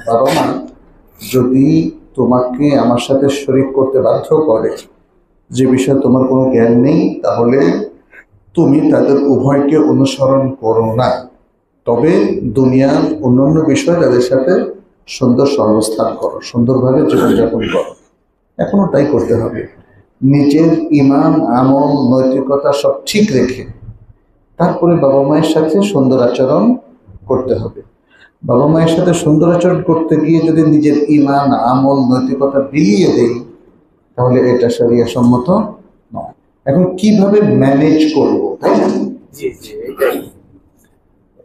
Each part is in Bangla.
বাবা মা যদি তোমাকে আমার সাথে শরীক করতে বাধ্য করে যে বিষয়ে তোমার কোনো জ্ঞান নেই, তাহলে তুমি তাদের উভয়কে অনুসরণ করো না, তবে দুনিয়ার অন্যান্য বিষয় তাদের সাথে সুন্দর সহাবস্থান করো, সুন্দরভাবে জীবনযাপন করো। এখনো তাই করতে হবে। নিজের ঈমান, আমল, নৈতিকতা সব ঠিক রেখে তারপরে বাবা মায়ের সাথে সুন্দর আচরণ করতে হবে। বাবা মায়ের সাথে সুন্দর আচরণ করতে গিয়ে যদি নিজের ঈমান, আমল, নৈতিকতা বিলিয়ে দেই, তাহলে এটা শরিয়া সম্মত নয়। এখন কিভাবে ম্যানেজ করব, তাই না?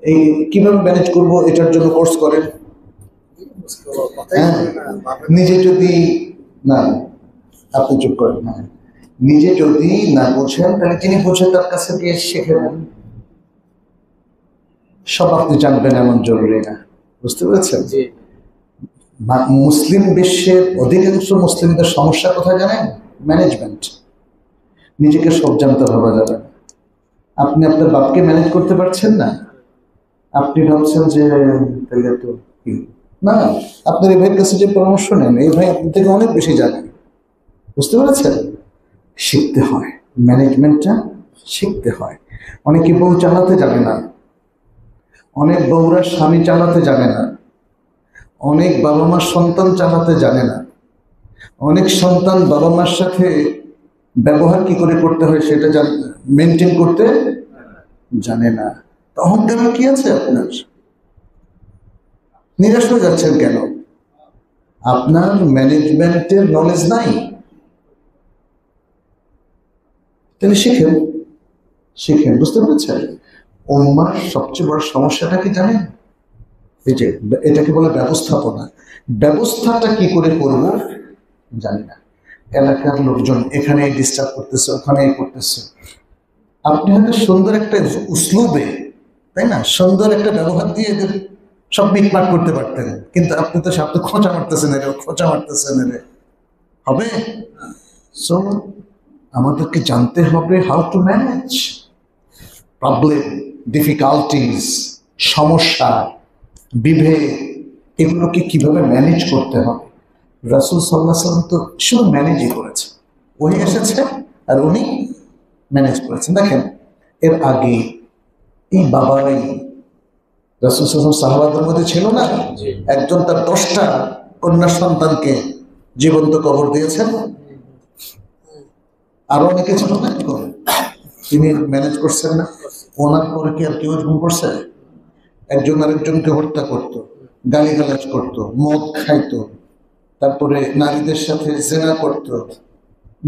এই কিভাবে ম্যানেজ করব, এটার জন্য কোর্স করেন। হ্যাঁ, নিজে যদি না, আপনি চুপ করেন। হ্যাঁ, নিজে যদি না বোঝেন তাহলে যিনি বোঝেন তার কাছে গিয়ে শিখে নেন। সব আপনি জানবেন এমন জরুরি না, বুঝতে পেরেছেন? মুসলিম বিশ্বের অধিকাংশ মুসলিমদের সমস্যা কোথায় জানেন? ম্যানেজমেন্ট। নিজেকে সব জানতে ভাবা যাবে না। আপনি আপনার বাপকে ম্যানেজ করতে পারছেন না, আপনি ভাবছেন যে তাহলে তো না, আপনার এই ভাইয়ের কাছে যে পরামর্শ নেন, এই ভাই আপনার থেকে অনেক বেশি জানেন, বুঝতে পেরেছেন? শিখতে হয়, ম্যানেজমেন্টটা শিখতে হয়। অনেকে বউ চালাতে জানে না, অনেক বউরা স্বামী চালাতে জানে না, অনেক বাবা মার সন্তান চালাতে জানে না, অনেক সন্তান বাবা মার সাথে ব্যবহার কি করে করতে হয় সেটা মেনটেন করতে জানে না। অহংকার কি আছে আপনার? নিরাশ হয়ে যাচ্ছেন কেন? আপনার ম্যানেজমেন্টের নলেজ নাই। তাহলে শিখেন, শিখেন, বুঝতে পেরেছেন? উম্মার সবচেয়ে বড় সমস্যাটা কি জানেন? এই যে এটাকে বলে ব্যবস্থাপনা। ব্যবস্থাটা কি করে করব জানি না। এলাকার লোকজন এখানে ডিস্টার্ব করতেছে, ওখানে করতেছে। আপনি হয়তো সুন্দর একটা উসলুবে, তাই না, সুন্দর একটা ব্যবহার দিয়ে এদের সব মিটমাট করতে পারতেন, কিন্তু আপনি তো সব তো খোঁচা মারতেছেন, খোঁচা মারতেছেন, হবে? সো আমাদেরকে জানতে হবে how to manage problem, difficulties, সমস্যা, বিভেদ, এগুলোকে কিভাবে ম্যানেজ করতে হবে। রাসূল সাল্লাল্লাহু আলাইহি ওয়াসাল্লাম তো শুধু ম্যানেজই করেছে, উনি এসেছে আর উনি ম্যানেজ করেছেন। দেখেন, এর আগে এই বাবারাই রাসূল সাল্লাল্লাহু আলাইহি ওয়াসাল্লাম সাহাবাদের মধ্যে ছিল না, একজন তার 10টা কন্যা সন্তানকে জীবন্ত কবর দিয়েছেন, আরো অনেকে ছিল না, তিনি ম্যানেজ করছেন না। ওনার পরে কি আর কেউ এরকম করছে? একজন আরেকজনকে হত্যা করত, গালিগালাজ করত, মদ খাইত, তারপরে নারীদের সাথে জেনা করত,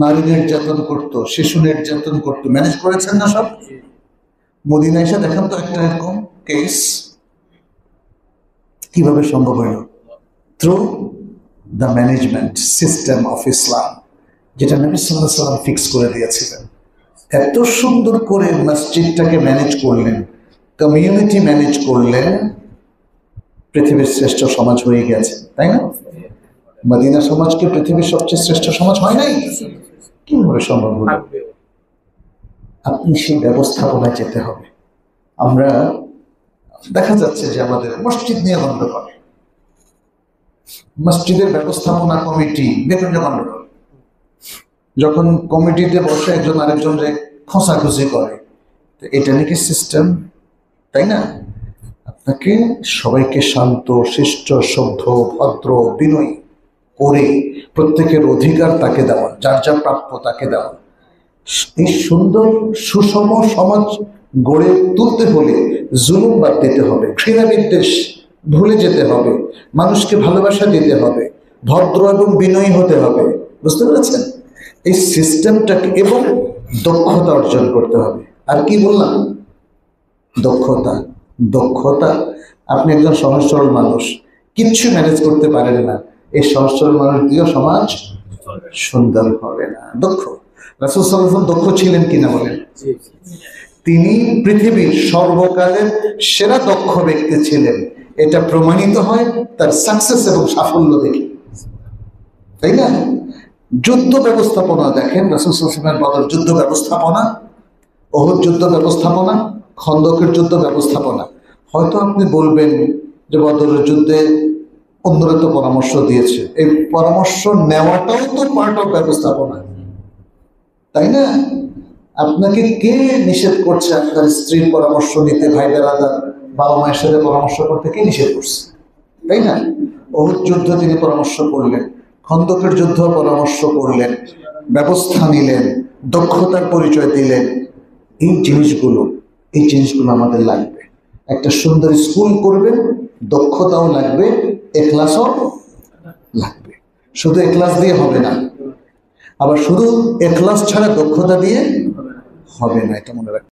নারী নির্যাতন করত, শিশু নির্যাতন করত। ম্যানেজ করেছেন না সব? মদিনা এসে দেখেন তো একটা এরকম কেস কিভাবে সম্ভব হইল? Through the management system of Islam, যেটা নবী সাল্লাল্লাহু আলাইহি ওয়াসাল্লাম ফিক্স করে দিয়েছিলেন। এত সুন্দর করে মসজিদটাকে ম্যানেজ করলেন, কমিউনিটি ম্যানেজ করলেন, পৃথিবীর শ্রেষ্ঠ সমাজ হয়ে গেছে, তাই না? মদিনা সমাজকে পৃথিবীর সবচেয়ে শ্রেষ্ঠ সমাজ হয় নাই? কিভাবে সম্ভব হলো? আপনি সেই ব্যবস্থাপনায় যেতে হবে। আমরা দেখা যাচ্ছে যে আমাদের মসজিদ নিয়ে বন্ধ করে, মসজিদের ব্যবস্থাপনা কমিটি বেতন গন্ডগোল, যখন কমিটিতে বসে একজন আরেকজনকে খোঁচাখুচি করে, এটা নাকি সিস্টেম, তাই না? আপনাকে সবাইকে শান্ত, শিষ্ট, সভ্য, ভদ্র, বিনয়ী করে প্রত্যেকের অধিকার তাকে দেওয়া, যার যা প্রাপ্য তাকে দেওয়া। এই সুন্দর সুষম সমাজ গড়ে তুলতে হলে জুলুম বাদ দিতে হবে, ঘৃণা বিদ্বেষ ভুলে যেতে হবে, মানুষকে ভালোবাসা দিতে হবে, ভদ্র এবং বিনয়ী হতে হবে, বুঝতে পেরেছেন? এই সিস্টেমটাকে এবং দক্ষতা অর্জন করতে হবে। আর কি বললাম? দক্ষতা। দক্ষতা। আপনি একজন সহজ সরল মানুষ, কিচ্ছু ম্যানেজ করতে পারেন না, এই সহজ সরল মানুষ দিয়েও সমাজ সুন্দর হবে না। দক্ষ রাসূল সাল্লাল্লাহু আলাইহি ওয়াসাল্লাম দক্ষ ছিলেন কিনা বলেন? তিনি পৃথিবীর সর্বকালের সেরা দক্ষ ব্যক্তি ছিলেন, এটা প্রমাণিত হয় তার সাকসেস এবং সাফল্য দেখে, তাই না? যুদ্ধ ব্যবস্থাপনা দেখেন, রাসূল সাল্লাল্লাহু আলাইহি ওয়াসাল্লামের বদর যুদ্ধ ব্যবস্থাপনা, ওহুদ যুদ্ধ ব্যবস্থাপনা, খন্দকের যুদ্ধ ব্যবস্থাপনা। হয়তো আপনি বলবেন যে বদরের যুদ্ধে অন্যরা তো পরামর্শ দিয়েছে, এই পরামর্শ নেওয়াটাও তো পার্ট অফ ব্যবস্থাপনা, তাই না? আপনাকে কে নিষেধ করছে আপনার স্ত্রীর পরামর্শ নিতে, ভাই বেড়াদার বাবা মায়ের সাথে পরামর্শ করতে কে নিষেধ করছে, তাই না? উহুদ যুদ্ধ তিনি পরামর্শ করলেন, খন্দকের যুদ্ধ পরামর্শ করলেন, ব্যবস্থা নিলেন, দক্ষতার পরিচয় দিলেন। এই জিনিসগুলো আমাদের লাগবে। একটা সুন্দর স্কুল করবেন, দক্ষতাও লাগবে, এখলাসও লাগবে। শুধু এখলাস দিয়ে হবে না, আবার শুধু এখলাস ছাড়া দক্ষতা দিয়ে হবে না, এটা মনে রাখবেন।